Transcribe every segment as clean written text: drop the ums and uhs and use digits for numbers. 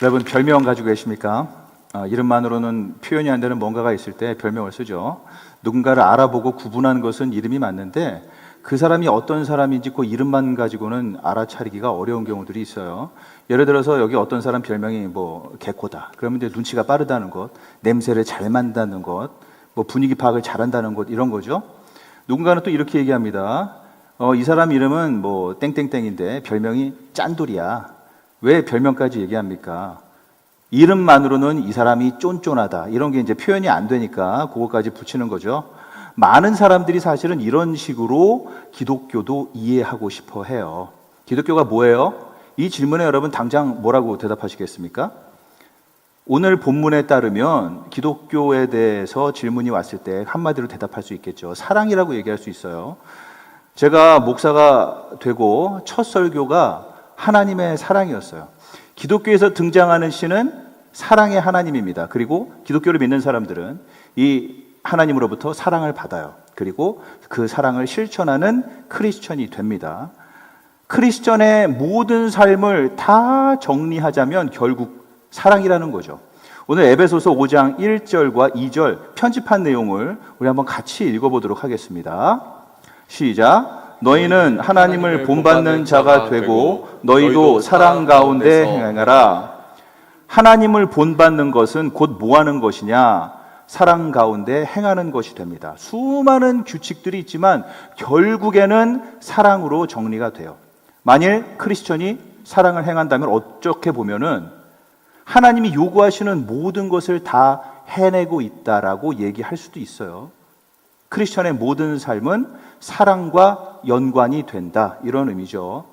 여러분 별명 가지고 계십니까? 이름만으로는 표현이 안 되는 뭔가가 있을 때 별명을 쓰죠. 누군가를 알아보고 구분하는 것은 이름이 맞는데 그 사람이 어떤 사람인지 그 이름만 가지고는 알아차리기가 어려운 경우들이 있어요. 예를 들어서 여기 어떤 사람 별명이 뭐 개코다. 그러면 이제 눈치가 빠르다는 것, 냄새를 잘 맡는다는 것, 뭐 분위기 파악을 잘한다는 것, 이런 거죠. 누군가는 또 이렇게 얘기합니다. 이 사람 이름은 뭐 땡땡땡인데 별명이 짠돌이야. 왜 별명까지 얘기합니까? 이름만으로는 이 사람이 쫀쫀하다. 이런 게 이제 표현이 안 되니까 그거까지 붙이는 거죠. 많은 사람들이 사실은 이런 식으로 기독교도 이해하고 싶어 해요. 기독교가 뭐예요? 이 질문에 여러분 당장 뭐라고 대답하시겠습니까? 오늘 본문에 따르면 기독교에 대해서 질문이 왔을 때 한마디로 대답할 수 있겠죠. 사랑이라고 얘기할 수 있어요. 제가 목사가 되고 첫 설교가 하나님의 사랑이었어요. 기독교에서 등장하는 신은 사랑의 하나님입니다. 그리고 기독교를 믿는 사람들은 이 하나님으로부터 사랑을 받아요. 그리고 그 사랑을 실천하는 크리스천이 됩니다. 크리스천의 모든 삶을 다 정리하자면 결국 사랑이라는 거죠. 오늘 에베소서 5장 1절과 2절 편집한 내용을 우리 한번 같이 읽어보도록 하겠습니다. 시작. 너희는 하나님을 본받는 자가 되고 너희도 사랑 가운데 행하라. 하나님을 본받는 것은 곧 뭐하는 것이냐? 사랑 가운데 행하는 것이 됩니다. 수많은 규칙들이 있지만 결국에는 사랑으로 정리가 돼요. 만일 크리스천이 사랑을 행한다면 어떻게 보면은 하나님이 요구하시는 모든 것을 다 해내고 있다라고 얘기할 수도 있어요. 크리스천의 모든 삶은 사랑과 연관이 된다, 이런 의미죠.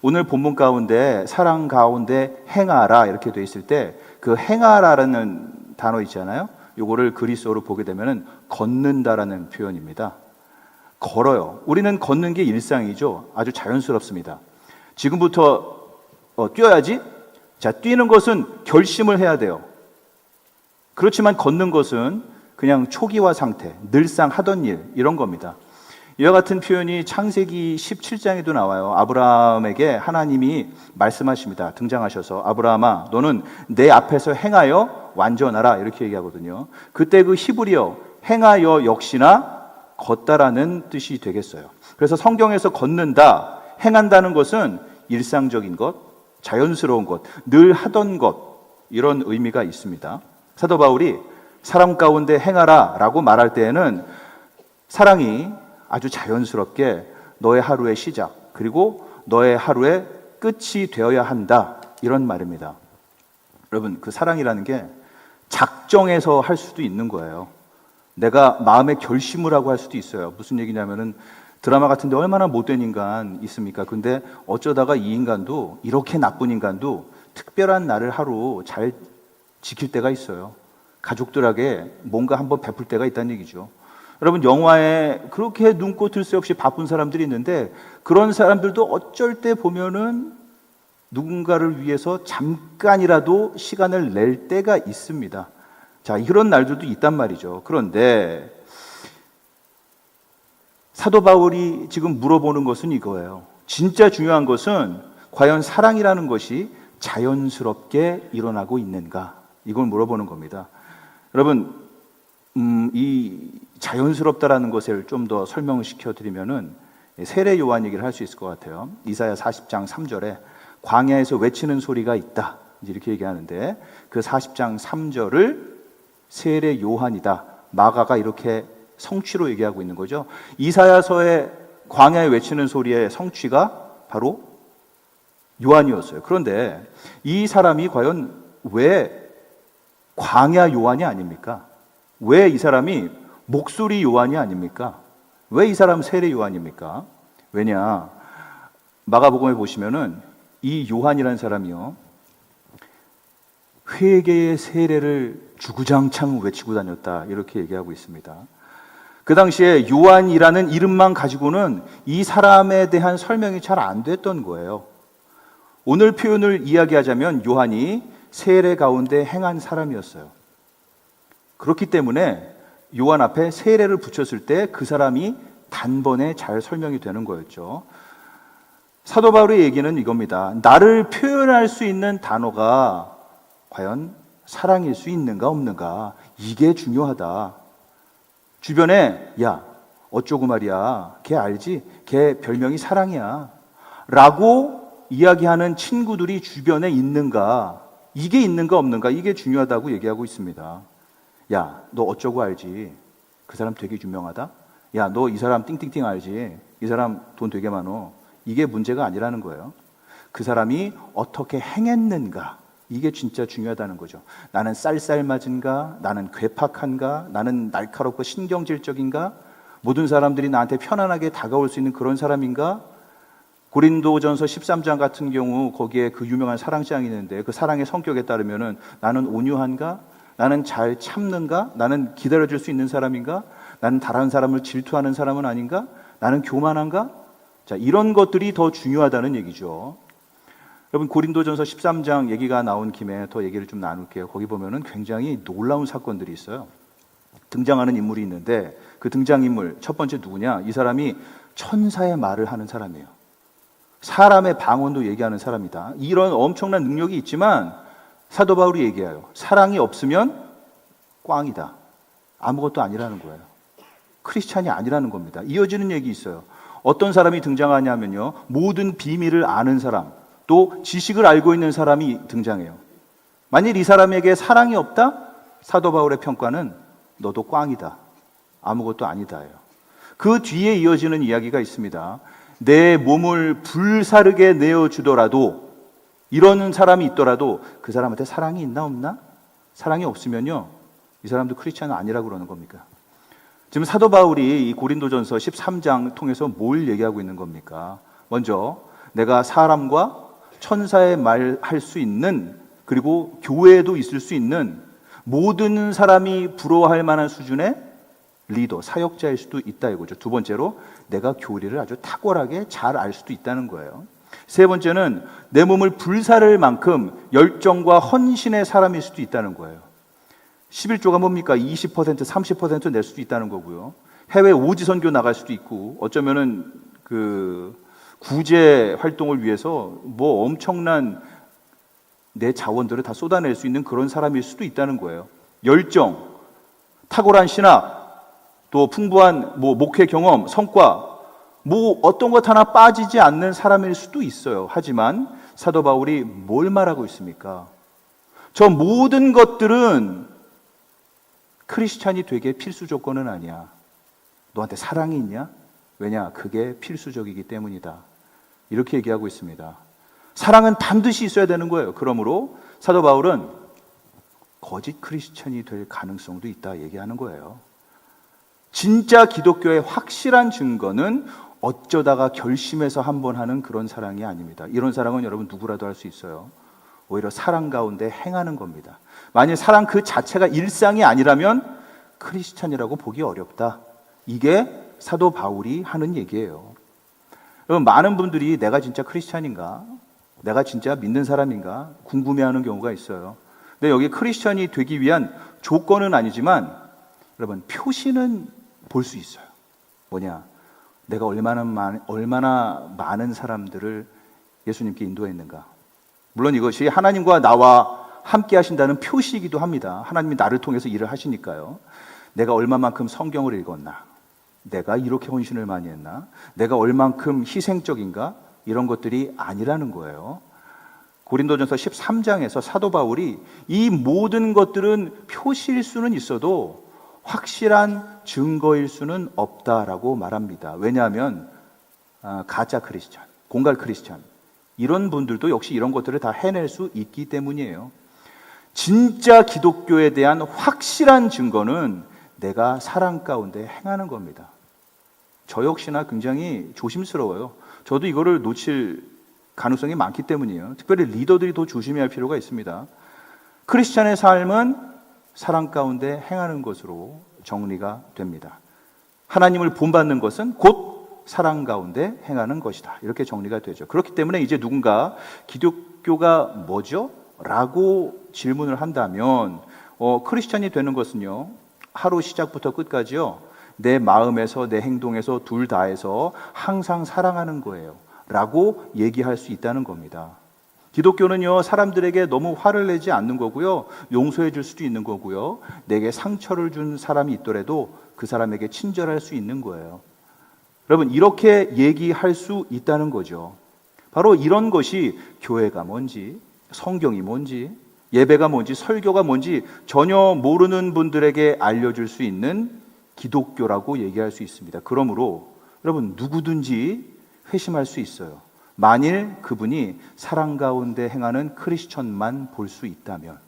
오늘 본문 가운데 사랑 가운데 행하라 이렇게 돼 있을 때 그 행하라라는 단어 있잖아요. 요거를 그리스어로 보게 되면은 걷는다라는 표현입니다. 걸어요. 우리는 걷는 게 일상이죠. 아주 자연스럽습니다. 지금부터 뛰어야지. 자, 뛰는 것은 결심을 해야 돼요. 그렇지만 걷는 것은 그냥 초기화 상태, 늘상 하던 일, 이런 겁니다. 이와 같은 표현이 창세기 17장에도 나와요. 아브라함에게 하나님이 말씀하십니다. 등장하셔서 아브라함아, 너는 내 앞에서 행하여 완전하라, 이렇게 얘기하거든요. 그때 그 히브리어 행하여 역시나 걷다라는 뜻이 되겠어요. 그래서 성경에서 걷는다, 행한다는 것은 일상적인 것, 자연스러운 것, 늘 하던 것, 이런 의미가 있습니다. 사도 바울이 사랑 가운데 행하라 라고 말할 때에는 사랑이 아주 자연스럽게 너의 하루의 시작, 그리고 너의 하루의 끝이 되어야 한다, 이런 말입니다. 여러분, 그 사랑이라는 게 작정해서 할 수도 있는 거예요. 내가 마음에 결심을 하고 할 수도 있어요. 무슨 얘기냐면은 드라마 같은데 얼마나 못된 인간 있습니까? 근데 어쩌다가 이 인간도, 이렇게 나쁜 인간도 특별한 날을 하루 잘 지킬 때가 있어요. 가족들에게 뭔가 한번 베풀 때가 있다는 얘기죠. 여러분, 영화에 그렇게 눈코 뜰 새 없이 바쁜 사람들이 있는데 그런 사람들도 어쩔 때 보면은 누군가를 위해서 잠깐이라도 시간을 낼 때가 있습니다. 자, 이런 날들도 있단 말이죠. 그런데 사도 바울이 지금 물어보는 것은 이거예요. 진짜 중요한 것은 과연 사랑이라는 것이 자연스럽게 일어나고 있는가? 이걸 물어보는 겁니다. 여러분, 이 자연스럽다라는 것을 좀 더 설명을 시켜드리면은 세례 요한 얘기를 할 수 있을 것 같아요. 이사야 40장 3절에 광야에서 외치는 소리가 있다, 이렇게 얘기하는데 그 40장 3절을 세례 요한이다, 마가가 이렇게 성취로 얘기하고 있는 거죠. 이사야서의 광야에 외치는 소리의 성취가 바로 요한이었어요. 그런데 이 사람이 과연 왜 광야 요한이 아닙니까? 왜 이 사람이 목소리 요한이 아닙니까? 왜 이 사람 세례 요한입니까? 왜냐, 마가복음에 보시면은 이 요한이라는 사람이요, 회개의 세례를 주구장창 외치고 다녔다, 이렇게 얘기하고 있습니다. 그 당시에 요한이라는 이름만 가지고는 이 사람에 대한 설명이 잘 안 됐던 거예요. 오늘 표현을 이야기하자면 요한이 세례 가운데 행한 사람이었어요. 그렇기 때문에 요한 앞에 세례를 붙였을 때 그 사람이 단번에 잘 설명이 되는 거였죠. 사도 바울의 얘기는 이겁니다. 나를 표현할 수 있는 단어가 과연 사랑일 수 있는가 없는가, 이게 중요하다. 주변에 야 어쩌고 말이야, 걔 알지? 걔 별명이 사랑이야 라고 이야기하는 친구들이 주변에 있는가, 이게 있는가 없는가, 이게 중요하다고 얘기하고 있습니다. 야 너 어쩌고 알지? 그 사람 되게 유명하다? 야 너 이 사람 띵띵띵 알지? 이 사람 돈 되게 많어. 이게 문제가 아니라는 거예요. 그 사람이 어떻게 행했는가, 이게 진짜 중요하다는 거죠. 나는 쌀쌀맞은가? 나는 괴팍한가? 나는 날카롭고 신경질적인가? 모든 사람들이 나한테 편안하게 다가올 수 있는 그런 사람인가? 고린도전서 13장 같은 경우 거기에 그 유명한 사랑장이 있는데, 그 사랑의 성격에 따르면은 나는 온유한가? 나는 잘 참는가? 나는 기다려줄 수 있는 사람인가? 나는 다른 사람을 질투하는 사람은 아닌가? 나는 교만한가? 자, 이런 것들이 더 중요하다는 얘기죠. 여러분, 고린도전서 13장 얘기가 나온 김에 더 얘기를 좀 나눌게요. 거기 보면은 굉장히 놀라운 사건들이 있어요. 등장하는 인물이 있는데, 그 등장인물 첫 번째 누구냐? 이 사람이 천사의 말을 하는 사람이에요. 사람의 방언도 얘기하는 사람이다. 이런 엄청난 능력이 있지만 사도 바울이 얘기해요. 사랑이 없으면 꽝이다. 아무것도 아니라는 거예요. 크리스찬이 아니라는 겁니다. 이어지는 얘기 있어요. 어떤 사람이 등장하냐면요, 모든 비밀을 아는 사람, 또 지식을 알고 있는 사람이 등장해요. 만일 이 사람에게 사랑이 없다? 사도 바울의 평가는 너도 꽝이다. 아무것도 아니다예요. 그 뒤에 이어지는 이야기가 있습니다. 내 몸을 불사르게 내어주더라도, 이러는 사람이 있더라도 그 사람한테 사랑이 있나 없나? 사랑이 없으면요, 이 사람도 크리스찬은 아니라고 그러는 겁니까? 지금 사도 바울이 이 고린도전서 13장 통해서 뭘 얘기하고 있는 겁니까? 먼저 내가 사람과 천사의 말 할 수 있는, 그리고 교회에도 있을 수 있는 모든 사람이 부러워할 만한 수준의 리더, 사역자일 수도 있다 이거죠. 두 번째로 내가 교리를 아주 탁월하게 잘 알 수도 있다는 거예요. 세 번째는 내 몸을 불사를 만큼 열정과 헌신의 사람일 수도 있다는 거예요. 11조가 뭡니까? 20%, 30% 낼 수도 있다는 거고요. 해외 오지 선교 나갈 수도 있고, 어쩌면은 그 구제 활동을 위해서 뭐 엄청난 내 자원들을 다 쏟아낼 수 있는 그런 사람일 수도 있다는 거예요. 열정, 탁월한 신학, 또 풍부한 뭐 목회 경험, 성과, 뭐 어떤 것 하나 빠지지 않는 사람일 수도 있어요. 하지만 사도 바울이 뭘 말하고 있습니까? 저 모든 것들은 크리스찬이 되게 필수 조건은 아니야. 너한테 사랑이 있냐? 왜냐? 그게 필수적이기 때문이다. 이렇게 얘기하고 있습니다. 사랑은 반드시 있어야 되는 거예요. 그러므로 사도 바울은 거짓 크리스찬이 될 가능성도 있다 얘기하는 거예요. 진짜 기독교의 확실한 증거는 어쩌다가 결심해서 한번 하는 그런 사랑이 아닙니다. 이런 사랑은 여러분 누구라도 할 수 있어요. 오히려 사랑 가운데 행하는 겁니다. 만약 사랑 그 자체가 일상이 아니라면 크리스찬이라고 보기 어렵다. 이게 사도 바울이 하는 얘기예요. 여러분, 많은 분들이 내가 진짜 크리스찬인가? 내가 진짜 믿는 사람인가? 궁금해하는 경우가 있어요. 근데 여기 크리스찬이 되기 위한 조건은 아니지만 여러분, 표시는 볼 수 있어요. 뭐냐? 내가 얼마나 많은 사람들을 예수님께 인도했는가? 물론 이것이 하나님과 나와 함께 하신다는 표시이기도 합니다. 하나님이 나를 통해서 일을 하시니까요. 내가 얼마만큼 성경을 읽었나? 내가 이렇게 헌신을 많이 했나? 내가 얼만큼 희생적인가? 이런 것들이 아니라는 거예요. 고린도전서 13장에서 사도 바울이 이 모든 것들은 표시일 수는 있어도 확실한 증거일 수는 없다라고 말합니다. 왜냐하면 가짜 크리스찬, 공갈 크리스찬, 이런 분들도 역시 이런 것들을 다 해낼 수 있기 때문이에요. 진짜 기독교에 대한 확실한 증거는 내가 사랑 가운데 행하는 겁니다. 저 역시나 굉장히 조심스러워요. 저도 이거를 놓칠 가능성이 많기 때문이에요. 특별히 리더들이 더 조심해야 할 필요가 있습니다. 크리스찬의 삶은 사랑 가운데 행하는 것으로 정리가 됩니다. 하나님을 본받는 것은 곧 사랑 가운데 행하는 것이다. 이렇게 정리가 되죠. 그렇기 때문에 이제 누군가 기독교가 뭐죠? 라고 질문을 한다면 크리스찬이 되는 것은요, 하루 시작부터 끝까지요, 내 마음에서 내 행동에서 둘 다에서 항상 사랑하는 거예요 라고 얘기할 수 있다는 겁니다. 기독교는요, 사람들에게 너무 화를 내지 않는 거고요, 용서해 줄 수도 있는 거고요, 내게 상처를 준 사람이 있더라도 그 사람에게 친절할 수 있는 거예요. 여러분, 이렇게 얘기할 수 있다는 거죠. 바로 이런 것이 교회가 뭔지, 성경이 뭔지, 예배가 뭔지, 설교가 뭔지 전혀 모르는 분들에게 알려줄 수 있는 기독교라고 얘기할 수 있습니다. 그러므로 여러분, 누구든지 회심할 수 있어요. 만일 그분이 사랑 가운데 행하는 크리스천만 볼 수 있다면.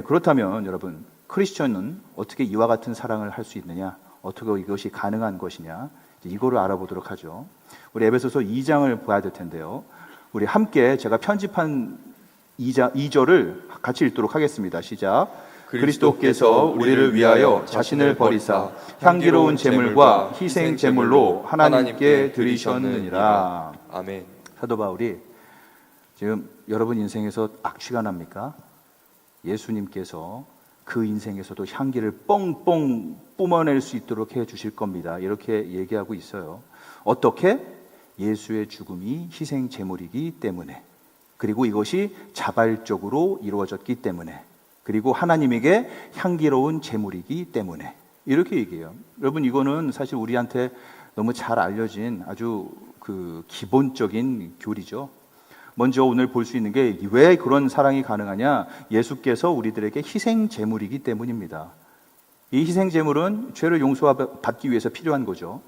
그렇다면 여러분, 크리스천은 어떻게 이와 같은 사랑을 할 수 있느냐, 어떻게 이것이 가능한 것이냐, 이거를 알아보도록 하죠. 우리 에베소서 2장을 봐야 될 텐데요, 우리 함께 제가 편집한 2절을 같이 읽도록 하겠습니다. 시작. 그리스도께서 우리를 위하여 자신을 버리사 향기로운 제물과 희생 제물로 하나님께 드리셨느니라. 아멘. 사도 바울이 지금 여러분 인생에서 악취가 납니까? 예수님께서 그 인생에서도 향기를 뻥뻥 뿜어낼 수 있도록 해 주실 겁니다. 이렇게 얘기하고 있어요. 어떻게? 예수의 죽음이 희생 제물이기 때문에, 그리고 이것이 자발적으로 이루어졌기 때문에, 그리고 하나님에게 향기로운 제물이기 때문에, 이렇게 얘기해요. 여러분, 이거는 사실 우리한테 너무 잘 알려진 아주 그 기본적인 교리죠. 먼저 오늘 볼 수 있는 게 왜 그런 사랑이 가능하냐? 예수께서 우리들에게 희생 제물이기 때문입니다. 이 희생 제물은 죄를 용서받기 위해서 필요한 거죠.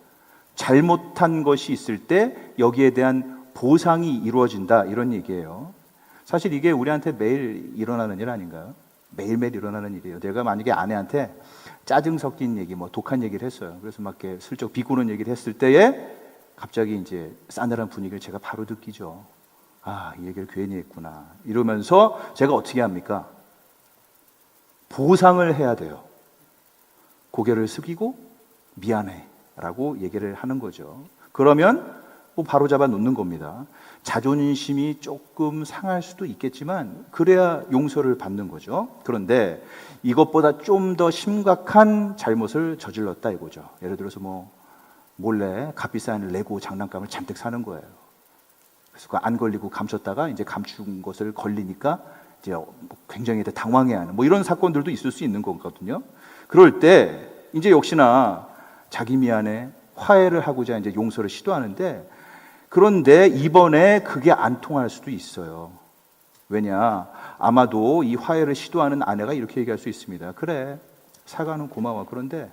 잘못한 것이 있을 때 여기에 대한 보상이 이루어진다, 이런 얘기예요. 사실 이게 우리한테 매일 일어나는 일 아닌가요? 매일매일 일어나는 일이에요. 내가 만약에 아내한테 짜증 섞인 얘기, 독한 얘기를 했어요. 그래서 막 이렇게 슬쩍 비꼬는 얘기를 했을 때에 갑자기 이제 싸늘한 분위기를 제가 바로 느끼죠. 아, 이 얘기를 괜히 했구나. 이러면서 제가 어떻게 합니까? 보상을 해야 돼요. 고개를 숙이고 미안해 라고 얘기를 하는 거죠. 그러면 바로 잡아 놓는 겁니다. 자존심이 조금 상할 수도 있겠지만 그래야 용서를 받는 거죠. 그런데 이것보다 좀 더 심각한 잘못을 저질렀다 이거죠. 예를 들어서 몰래 값비싼 레고 장난감을 잔뜩 사는 거예요. 그래서 안 걸리고 감췄다가 이제 감춘 것을 걸리니까 이제 굉장히 당황해하는 이런 사건들도 있을 수 있는 거거든요. 그럴 때 이제 역시나 자기 미안해, 화해를 하고자 이제 용서를 시도하는데, 그런데 이번에 그게 안 통할 수도 있어요. 왜냐? 아마도 이 화해를 시도하는 아내가 이렇게 얘기할 수 있습니다. 그래, 사과는 고마워. 그런데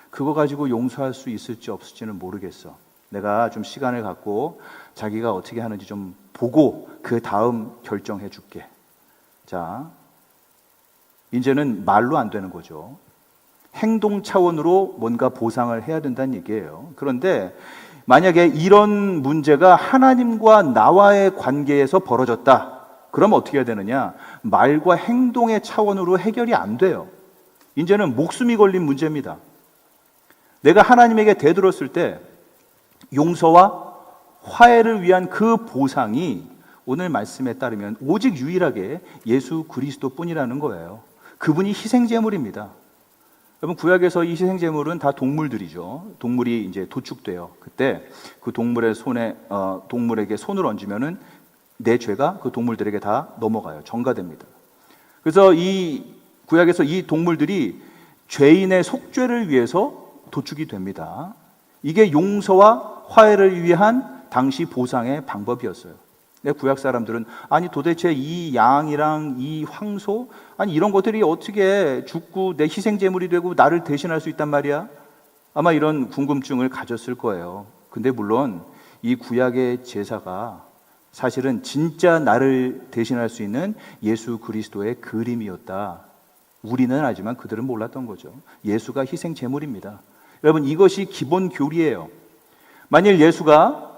그거 가지고 용서할 수 있을지 없을지는 모르겠어. 내가 좀 시간을 갖고 자기가 어떻게 하는지 좀 보고 그 다음 결정해 줄게. 자, 이제는 말로 안 되는 거죠. 행동 차원으로 뭔가 보상을 해야 된다는 얘기예요. 그런데 만약에 이런 문제가 하나님과 나와의 관계에서 벌어졌다, 그러면 어떻게 해야 되느냐? 말과 행동의 차원으로 해결이 안 돼요. 이제는 목숨이 걸린 문제입니다. 내가 하나님에게 대들었을 때 용서와 화해를 위한 그 보상이 오늘 말씀에 따르면 오직 유일하게 예수 그리스도뿐이라는 거예요. 그분이 희생제물입니다. 여러분, 구약에서 이 희생제물은 다 동물들이죠. 동물이 이제 도축돼요. 그때 그 동물에게 손을 얹으면은 내 죄가 그 동물들에게 다 넘어가요. 전가됩니다. 그래서 이 구약에서 이 동물들이 죄인의 속죄를 위해서 도축이 됩니다. 이게 용서와 화해를 위한 당시 보상의 방법이었어요. 구약 사람들은 아니 도대체 이 양이랑 이 황소, 아니 이런 것들이 어떻게 죽고 내 희생제물이 되고 나를 대신할 수 있단 말이야? 아마 이런 궁금증을 가졌을 거예요. 근데 물론 이 구약의 제사가 사실은 진짜 나를 대신할 수 있는 예수 그리스도의 그림이었다. 우리는 알지만 그들은 몰랐던 거죠. 예수가 희생제물입니다. 여러분, 이것이 기본 교리예요. 만일 예수가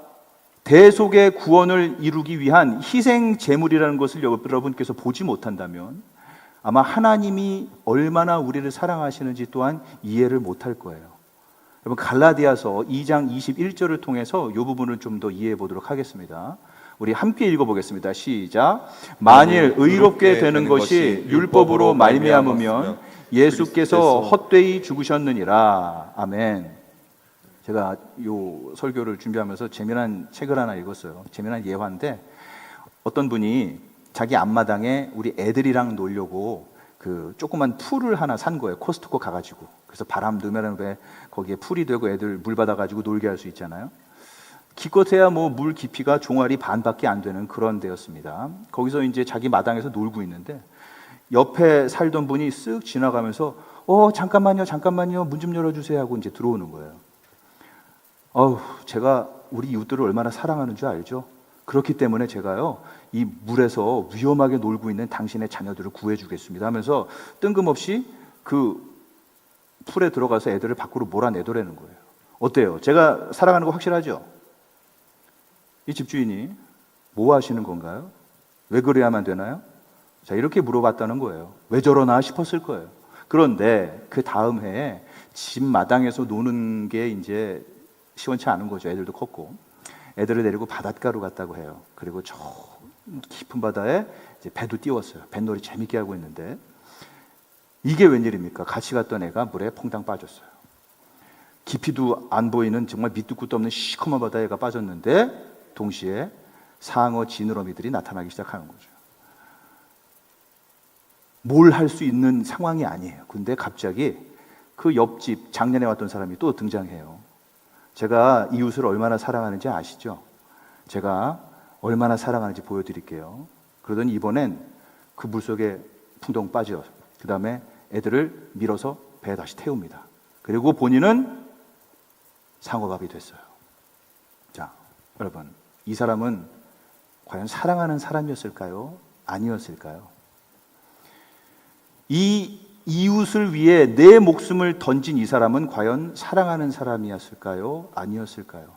대속의 구원을 이루기 위한 희생 제물이라는 것을 여러분께서 보지 못한다면 아마 하나님이 얼마나 우리를 사랑하시는지 또한 이해를 못할 거예요. 여러분, 갈라디아서 2장 21절을 통해서 이 부분을 좀 더 이해해 보도록 하겠습니다. 우리 함께 읽어보겠습니다. 시작. 만일 의롭게 되는 것이 율법으로 말미암으면 예수께서 헛되이 죽으셨느니라. 아멘. 제가 이 설교를 준비하면서 재미난 책을 하나 읽었어요. 재미난 예화인데 어떤 분이 자기 앞마당에 우리 애들이랑 놀려고 그 조그만 풀을 하나 산 거예요. 코스트코 가가지고. 그래서 바람 넣으면 왜 거기에 풀이 되고 애들 물 받아가지고 놀게 할 수 있잖아요. 기껏해야 뭐 물 깊이가 종아리 반밖에 안 되는 그런 데였습니다. 거기서 이제 자기 마당에서 놀고 있는데 옆에 살던 분이 쓱 지나가면서 잠깐만요, 문 좀 열어주세요 하고 이제 들어오는 거예요. 제가 우리 이웃들을 얼마나 사랑하는 줄 알죠? 그렇기 때문에 제가요, 이 물에서 위험하게 놀고 있는 당신의 자녀들을 구해주겠습니다 하면서 뜬금없이 그 풀에 들어가서 애들을 밖으로 몰아내더라는 거예요. 어때요? 제가 사랑하는 거 확실하죠? 이 집주인이 뭐 하시는 건가요? 왜 그래야만 되나요? 자, 이렇게 물어봤다는 거예요. 왜 저러나 싶었을 거예요. 그런데 그 다음 해에 집 마당에서 노는 게 이제 시원치 않은 거죠. 애들도 컸고. 애들을 데리고 바닷가로 갔다고 해요. 그리고 저 깊은 바다에 이제 배도 띄웠어요. 뱃놀이 재밌게 하고 있는데 이게 웬일입니까? 같이 갔던 애가 물에 퐁당 빠졌어요. 깊이도 안 보이는 정말 밑도 끝도 없는 시커먼 바다에 애가 빠졌는데 동시에 상어, 지느러미들이 나타나기 시작하는 거죠. 뭘 할 수 있는 상황이 아니에요. 근데 갑자기 그 옆집 작년에 왔던 사람이 또 등장해요. 제가 이웃을 얼마나 사랑하는지 아시죠? 제가 얼마나 사랑하는지 보여드릴게요. 그러더니 이번엔 그 물속에 풍덩 빠져 그 다음에 애들을 밀어서 배에 다시 태웁니다. 그리고 본인은 상어밥이 됐어요. 자, 여러분, 이 사람은 과연 사랑하는 사람이었을까요? 아니었을까요? 이 이웃을 위해 내 목숨을 던진 이 사람은 과연 사랑하는 사람이었을까요? 아니었을까요?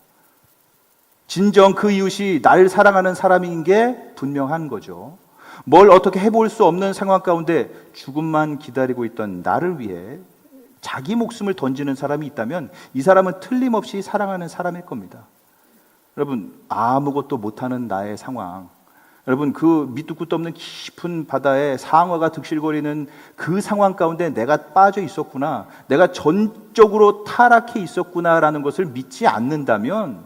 진정 그 이웃이 날 사랑하는 사람인 게 분명한 거죠. 뭘 어떻게 해볼 수 없는 상황 가운데 죽음만 기다리고 있던 나를 위해 자기 목숨을 던지는 사람이 있다면 이 사람은 틀림없이 사랑하는 사람일 겁니다. 여러분, 아무것도 못하는 나의 상황, 여러분, 그 밑도 끝도 없는 깊은 바다에 상어가 득실거리는 그 상황 가운데 내가 빠져 있었구나, 내가 전적으로 타락해 있었구나라는 것을 믿지 않는다면,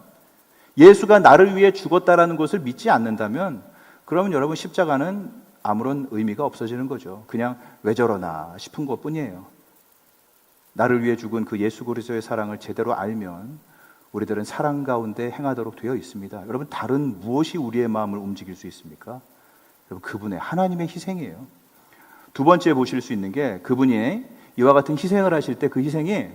예수가 나를 위해 죽었다라는 것을 믿지 않는다면, 그러면 여러분 십자가는 아무런 의미가 없어지는 거죠. 그냥 왜 저러나 싶은 것뿐이에요. 나를 위해 죽은 그 예수 그리스도의 사랑을 제대로 알면 우리들은 사랑 가운데 행하도록 되어 있습니다. 여러분, 다른 무엇이 우리의 마음을 움직일 수 있습니까? 여러분, 그분의 하나님의 희생이에요. 두 번째 보실 수 있는 게 그분이 이와 같은 희생을 하실 때 그 희생이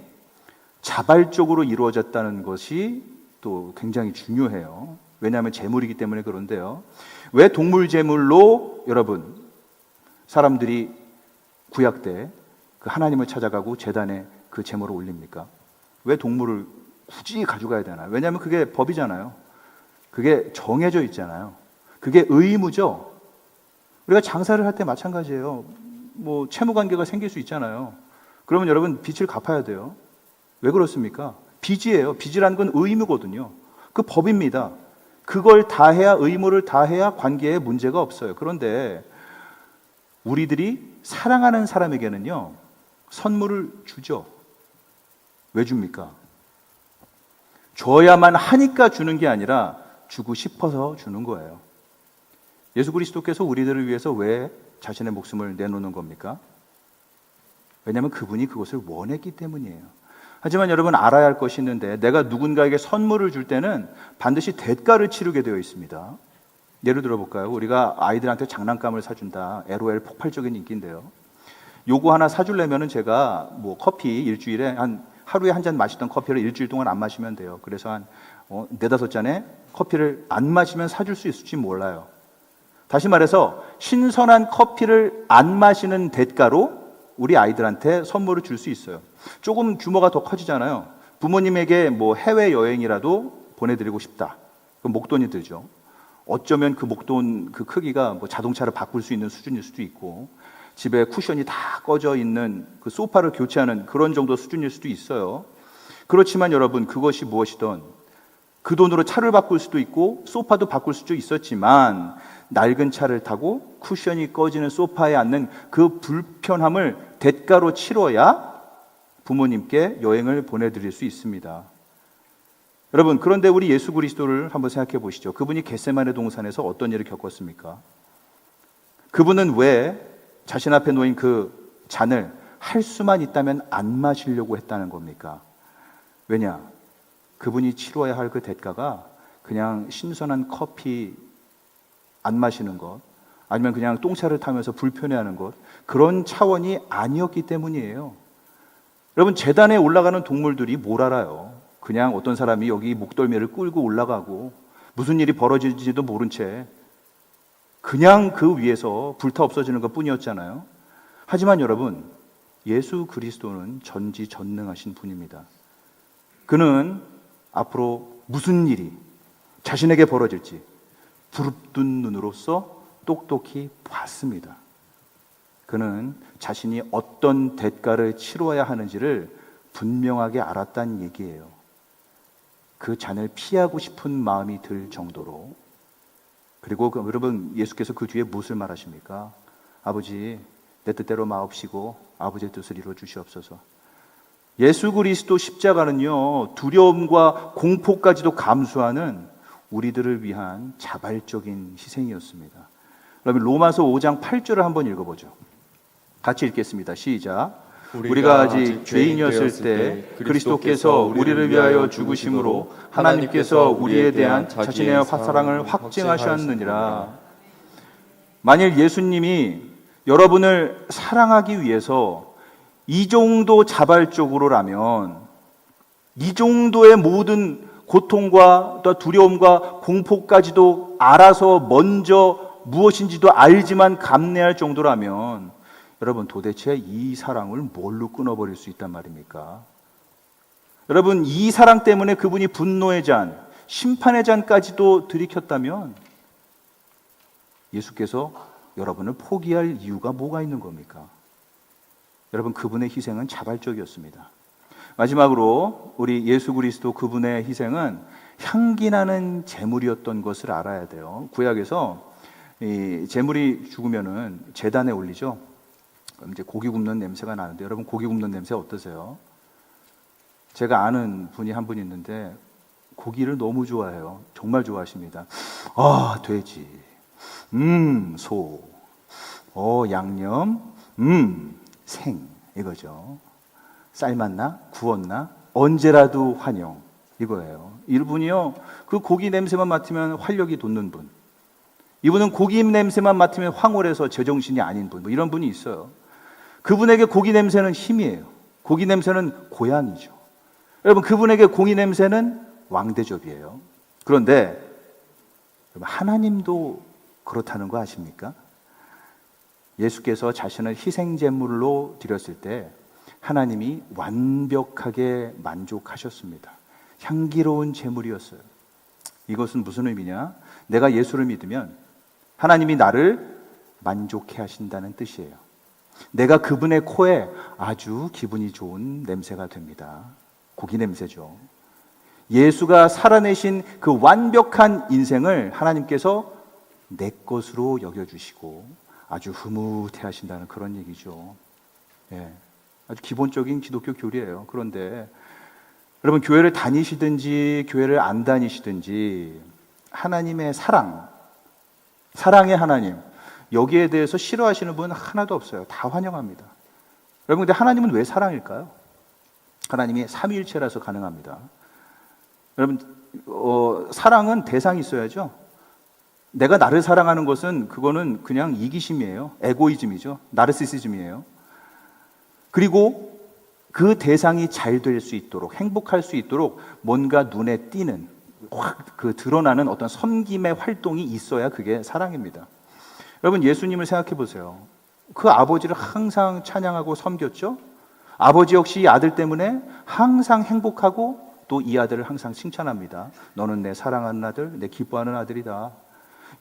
자발적으로 이루어졌다는 것이 또 굉장히 중요해요. 왜냐하면 제물이기 때문에 그런데요. 왜 동물 제물로 여러분 사람들이 구약 때 그 하나님을 찾아가고 제단에 그 제물을 올립니까? 왜 동물을 굳이 가져가야 되나요? 왜냐하면 그게 법이잖아요. 그게 정해져 있잖아요. 그게 의무죠. 우리가 장사를 할 때 마찬가지예요. 뭐 채무 관계가 생길 수 있잖아요. 그러면 여러분 빚을 갚아야 돼요. 왜 그렇습니까? 빚이에요. 빚이라는 건 의무거든요. 그 법입니다. 그걸 다 해야, 의무를 다 해야 관계에 문제가 없어요. 그런데 우리들이 사랑하는 사람에게는요, 선물을 주죠. 왜 줍니까? 줘야만 하니까 주는 게 아니라 주고 싶어서 주는 거예요. 예수 그리스도께서 우리들을 위해서 왜 자신의 목숨을 내놓는 겁니까? 왜냐하면 그분이 그것을 원했기 때문이에요. 하지만 여러분, 알아야 할 것이 있는데, 내가 누군가에게 선물을 줄 때는 반드시 대가를 치르게 되어 있습니다. 예를 들어 볼까요? 우리가 아이들한테 장난감을 사준다. LOL 폭발적인 인기인데요. 요거 하나 사주려면은 제가 뭐 커피 일주일에 하루에 한 잔 마시던 커피를 일주일 동안 안 마시면 돼요. 그래서 한 4-5잔의 커피를 안 마시면 사줄 수 있을지 몰라요. 다시 말해서 신선한 커피를 안 마시는 대가로 우리 아이들한테 선물을 줄 수 있어요. 조금 규모가 더 커지잖아요. 부모님에게 뭐 해외여행이라도 보내드리고 싶다. 그럼 목돈이 들죠. 어쩌면 그 목돈 그 크기가 뭐 자동차를 바꿀 수 있는 수준일 수도 있고, 집에 쿠션이 다 꺼져 있는 그 소파를 교체하는 그런 정도 수준일 수도 있어요. 그렇지만 여러분, 그것이 무엇이든 그 돈으로 차를 바꿀 수도 있고 소파도 바꿀 수도 있었지만, 낡은 차를 타고 쿠션이 꺼지는 소파에 앉는 그 불편함을 대가로 치러야 부모님께 여행을 보내드릴 수 있습니다. 여러분, 그런데 우리 예수 그리스도를 한번 생각해 보시죠. 그분이 겟세마네 동산에서 어떤 일을 겪었습니까? 그분은 왜 자신 앞에 놓인 그 잔을 할 수만 있다면 안 마시려고 했다는 겁니까? 왜냐? 그분이 치러야 할 그 대가가 그냥 신선한 커피 안 마시는 것, 아니면 그냥 똥차를 타면서 불편해하는 것, 그런 차원이 아니었기 때문이에요. 여러분, 제단에 올라가는 동물들이 뭘 알아요? 그냥 어떤 사람이 여기 목덜미를 끌고 올라가고 무슨 일이 벌어질지도 모른 채 그냥 그 위에서 불타 없어지는 것 뿐이었잖아요. 하지만 여러분, 예수 그리스도는 전지전능하신 분입니다. 그는 앞으로 무슨 일이 자신에게 벌어질지 부릅뜬 눈으로서 똑똑히 봤습니다. 그는 자신이 어떤 대가를 치러야 하는지를 분명하게 알았다는 얘기예요. 그 잔을 피하고 싶은 마음이 들 정도로. 그리고 여러분, 예수께서 그 뒤에 무엇을 말하십니까? 아버지, 내 뜻대로 마옵시고 아버지의 뜻을 이루어 주시옵소서. 예수 그리스도 십자가는요, 두려움과 공포까지도 감수하는 우리들을 위한 자발적인 희생이었습니다. 그러면 로마서 5장 8절을 한번 읽어보죠. 같이 읽겠습니다. 시작. 우리가 아직 죄인이었을 때 그리스도께서 우리를 위하여 죽으심으로 하나님께서 우리에 대한 자신의 사랑을 확증하셨느니라. 만일 예수님이 여러분을 사랑하기 위해서 이 정도 자발적으로라면, 이 정도의 모든 고통과 또 두려움과 공포까지도 알아서 먼저 무엇인지도 알지만 감내할 정도라면, 여러분, 도대체 이 사랑을 뭘로 끊어버릴 수 있단 말입니까? 여러분, 이 사랑 때문에 그분이 분노의 잔, 심판의 잔까지도 들이켰다면 예수께서 여러분을 포기할 이유가 뭐가 있는 겁니까? 여러분, 그분의 희생은 자발적이었습니다. 마지막으로 우리 예수 그리스도 그분의 희생은 향기나는 제물이었던 것을 알아야 돼요. 구약에서 이 제물이 죽으면은 제단에 올리죠. 그럼 이제 고기 굽는 냄새가 나는데, 여러분, 고기 굽는 냄새 어떠세요? 제가 아는 분이 한 분 있는데 고기를 너무 좋아해요. 정말 좋아하십니다. 돼지, 소, 양념, 생, 이거죠. 삶았나? 구웠나? 언제라도 환영, 이거예요. 이분이요, 그 고기 냄새만 맡으면 활력이 돋는 분. 이분은 고기 냄새만 맡으면 황홀해서 제정신이 아닌 분, 이런 분이 있어요. 그분에게 고기 냄새는 힘이에요. 고기 냄새는 고향이죠. 여러분, 그분에게 고기 냄새는 왕대접이에요. 그런데 여러분, 하나님도 그렇다는 거 아십니까? 예수께서 자신을 희생제물로 드렸을 때 하나님이 완벽하게 만족하셨습니다. 향기로운 제물이었어요. 이것은 무슨 의미냐? 내가 예수를 믿으면 하나님이 나를 만족해 하신다는 뜻이에요. 내가 그분의 코에 아주 기분이 좋은 냄새가 됩니다. 고기 냄새죠. 예수가 살아내신 그 완벽한 인생을 하나님께서 내 것으로 여겨주시고 아주 흐뭇해 하신다는 그런 얘기죠. 예, 아주 기본적인 기독교 교리예요. 그런데 여러분, 교회를 다니시든지 교회를 안 다니시든지 하나님의 사랑의 하나님, 여기에 대해서 싫어하시는 분은 하나도 없어요. 다 환영합니다. 여러분, 근데 하나님은 왜 사랑일까요? 하나님이 삼위일체라서 가능합니다. 여러분, 사랑은 대상이 있어야죠. 내가 나를 사랑하는 것은 그거는 그냥 이기심이에요. 에고이즘이죠. 나르시시즘이에요. 그리고 그 대상이 잘 될 수 있도록, 행복할 수 있도록 뭔가 눈에 띄는, 확 드러나는 어떤 섬김의 활동이 있어야 그게 사랑입니다. 여러분, 예수님을 생각해 보세요. 그 아버지를 항상 찬양하고 섬겼죠. 아버지 역시 이 아들 때문에 항상 행복하고 또 이 아들을 항상 칭찬합니다. 너는 내 사랑하는 아들, 내 기뻐하는 아들이다.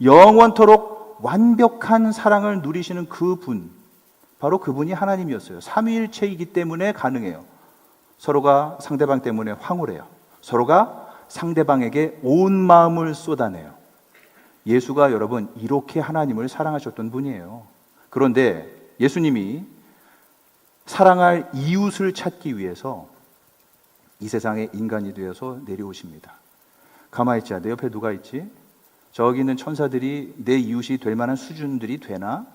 영원토록 완벽한 사랑을 누리시는 그분, 바로 그분이 하나님이었어요. 삼위일체이기 때문에 가능해요. 서로가 상대방 때문에 황홀해요. 서로가 상대방에게 온 마음을 쏟아내요. 예수가 여러분 이렇게 하나님을 사랑하셨던 분이에요. 그런데 예수님이 사랑할 이웃을 찾기 위해서 이 세상에 인간이 되어서 내려오십니다. 가만히 있자. 내 옆에 누가 있지? 저기 있는 천사들이 내 이웃이 될 만한 수준들이 되나?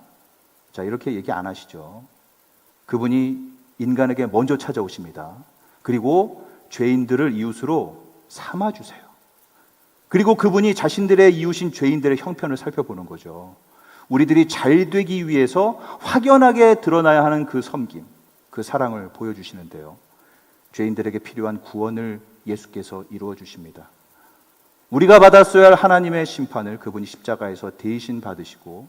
자, 이렇게 얘기 안 하시죠. 그분이 인간에게 먼저 찾아오십니다. 그리고 죄인들을 이웃으로 삼아주세요. 그리고 그분이 자신들의 이웃인 죄인들의 형편을 살펴보는 거죠. 우리들이 잘 되기 위해서 확연하게 드러나야 하는 그 섬김, 그 사랑을 보여주시는데요. 죄인들에게 필요한 구원을 예수께서 이루어 주십니다. 우리가 받았어야 할 하나님의 심판을 그분이 십자가에서 대신 받으시고,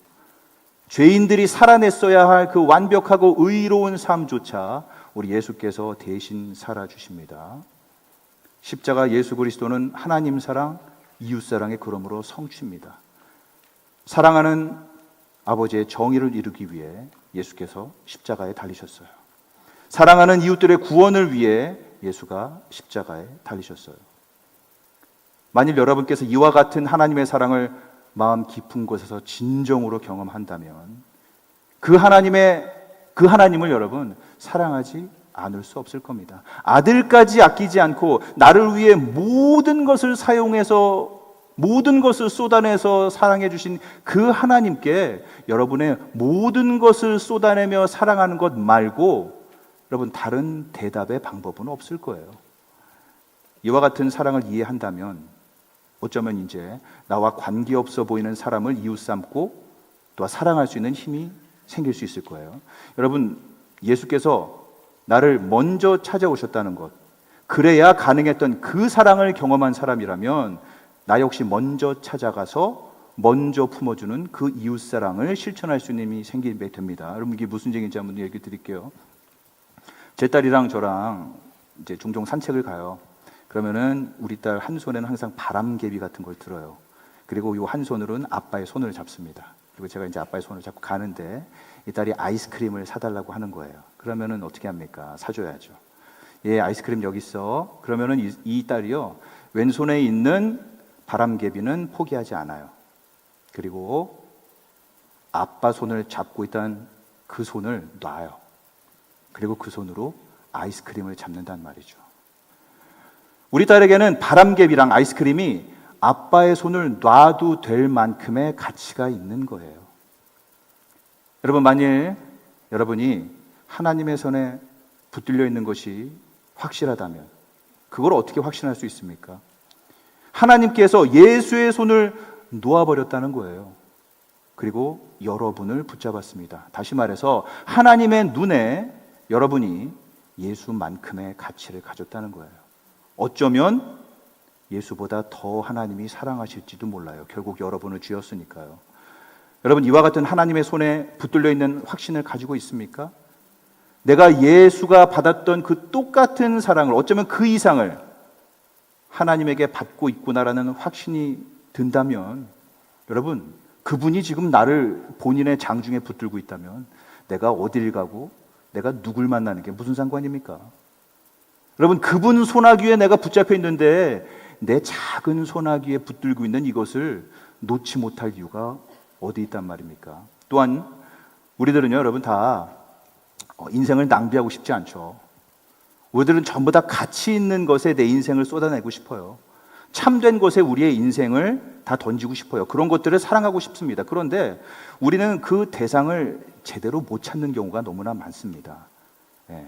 죄인들이 살아냈어야 할 그 완벽하고 의로운 삶조차 우리 예수께서 대신 살아주십니다. 십자가 예수 그리스도는 하나님 사랑, 이웃 사랑의 그러므로 성취입니다. 사랑하는 아버지의 정의를 이루기 위해 예수께서 십자가에 달리셨어요. 사랑하는 이웃들의 구원을 위해 예수가 십자가에 달리셨어요. 만일 여러분께서 이와 같은 하나님의 사랑을 마음 깊은 곳에서 진정으로 경험한다면 그 하나님을 여러분 사랑하지 않을 수 없을 겁니다. 아들까지 아끼지 않고 나를 위해 모든 것을 사용해서 모든 것을 쏟아내서 사랑해 주신 그 하나님께 여러분의 모든 것을 쏟아내며 사랑하는 것 말고 여러분 다른 대답의 방법은 없을 거예요. 이와 같은 사랑을 이해한다면 어쩌면 이제 나와 관계없어 보이는 사람을 이웃 삼고 또 사랑할 수 있는 힘이 생길 수 있을 거예요. 여러분, 예수께서 나를 먼저 찾아오셨다는 것, 그래야 가능했던 그 사랑을 경험한 사람이라면 나 역시 먼저 찾아가서 먼저 품어주는 그 이웃 사랑을 실천할 수 있는 힘이 생기게 됩니다. 여러분, 이게 무슨 얘기인지 한번 얘기 드릴게요. 제 딸이랑 저랑 이제 종종 산책을 가요. 그러면은 우리 딸 한 손에는 항상 바람개비 같은 걸 들어요. 그리고 이 한 손으로는 아빠의 손을 잡습니다. 그리고 제가 이제 아빠의 손을 잡고 가는데 이 딸이 아이스크림을 사달라고 하는 거예요. 그러면은 어떻게 합니까? 사줘야죠. 예, 아이스크림 여기 있어. 그러면은 이 딸이요, 왼손에 있는 바람개비는 포기하지 않아요. 그리고 아빠 손을 잡고 있던 그 손을 놔요. 그리고 그 손으로 아이스크림을 잡는단 말이죠. 우리 딸에게는 바람개비랑 아이스크림이 아빠의 손을 놔도 될 만큼의 가치가 있는 거예요. 여러분, 만일 여러분이 하나님의 손에 붙들려 있는 것이 확실하다면 그걸 어떻게 확신할 수 있습니까? 하나님께서 예수의 손을 놓아버렸다는 거예요. 그리고 여러분을 붙잡았습니다. 다시 말해서 하나님의 눈에 여러분이 예수만큼의 가치를 가졌다는 거예요. 어쩌면 예수보다 더 하나님이 사랑하실지도 몰라요. 결국 여러분을 쥐었으니까요. 여러분, 이와 같은 하나님의 손에 붙들려 있는 확신을 가지고 있습니까? 내가 예수가 받았던 그 똑같은 사랑을, 어쩌면 그 이상을 하나님에게 받고 있구나라는 확신이 든다면, 여러분, 그분이 지금 나를 본인의 장중에 붙들고 있다면 내가 어딜 가고 내가 누굴 만나는 게 무슨 상관입니까? 여러분, 그분 손아귀에 내가 붙잡혀 있는데 내 작은 손아귀에 붙들고 있는 이것을 놓지 못할 이유가 어디 있단 말입니까? 또한 우리들은요, 여러분, 다 인생을 낭비하고 싶지 않죠. 우리들은 전부 다 가치 있는 것에 내 인생을 쏟아내고 싶어요. 참된 것에 우리의 인생을 다 던지고 싶어요. 그런 것들을 사랑하고 싶습니다. 그런데 우리는 그 대상을 제대로 못 찾는 경우가 너무나 많습니다. 예,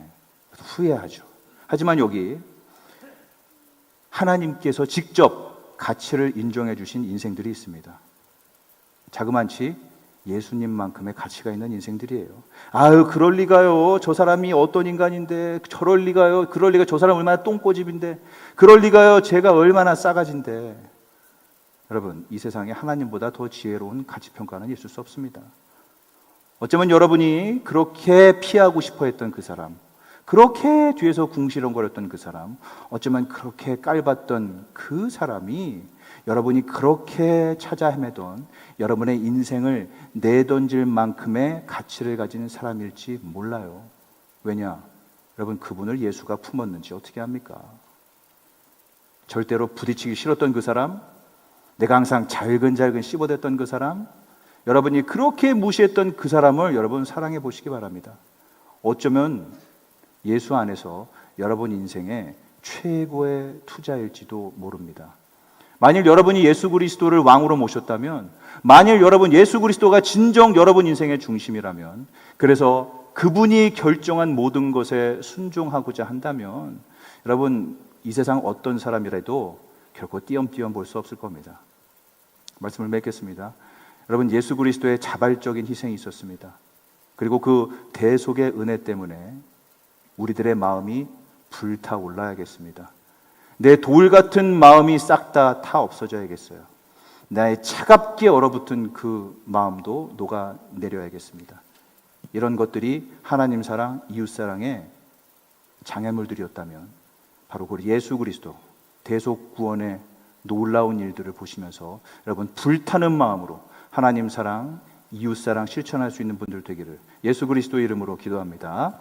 후회하죠. 하지만 여기 하나님께서 직접 가치를 인정해 주신 인생들이 있습니다. 자그만치 예수님만큼의 가치가 있는 인생들이에요. 아유, 그럴 리가요. 저 사람이 어떤 인간인데, 저럴 리가요. 그럴 리가, 저 사람 얼마나 똥꼬집인데, 그럴 리가요. 제가 얼마나 싸가지인데. 여러분, 이 세상에 하나님보다 더 지혜로운 가치평가는 있을 수 없습니다. 어쩌면 여러분이 그렇게 피하고 싶어 했던 그 사람, 그렇게 뒤에서 궁시렁거렸던 그 사람, 어쩌면 그렇게 깔봤던 그 사람이 여러분이 그렇게 찾아 헤매던 여러분의 인생을 내던질 만큼의 가치를 가진 사람일지 몰라요. 왜냐? 여러분, 그분을 예수가 품었는지 어떻게 합니까? 절대로 부딪히기 싫었던 그 사람, 내가 항상 잘근잘근 씹어댔던 그 사람, 여러분이 그렇게 무시했던 그 사람을 여러분 사랑해 보시기 바랍니다. 어쩌면 예수 안에서 여러분 인생에 최고의 투자일지도 모릅니다. 만일 여러분이 예수 그리스도를 왕으로 모셨다면, 만일 여러분 예수 그리스도가 진정 여러분 인생의 중심이라면, 그래서 그분이 결정한 모든 것에 순종하고자 한다면, 여러분 이 세상 어떤 사람이라도 결코 띄엄띄엄 볼 수 없을 겁니다. 말씀을 맺겠습니다. 여러분, 예수 그리스도의 자발적인 희생이 있었습니다. 그리고 그 대속의 은혜 때문에 우리들의 마음이 불타올라야겠습니다. 내 돌 같은 마음이 싹 다 타 없어져야겠어요. 나의 차갑게 얼어붙은 그 마음도 녹아내려야겠습니다. 이런 것들이 하나님 사랑, 이웃 사랑의 장애물들이었다면 바로 그 예수 그리스도 대속 구원의 놀라운 일들을 보시면서 여러분 불타는 마음으로 하나님 사랑, 이웃 사랑 실천할 수 있는 분들 되기를 예수 그리스도의 이름으로 기도합니다.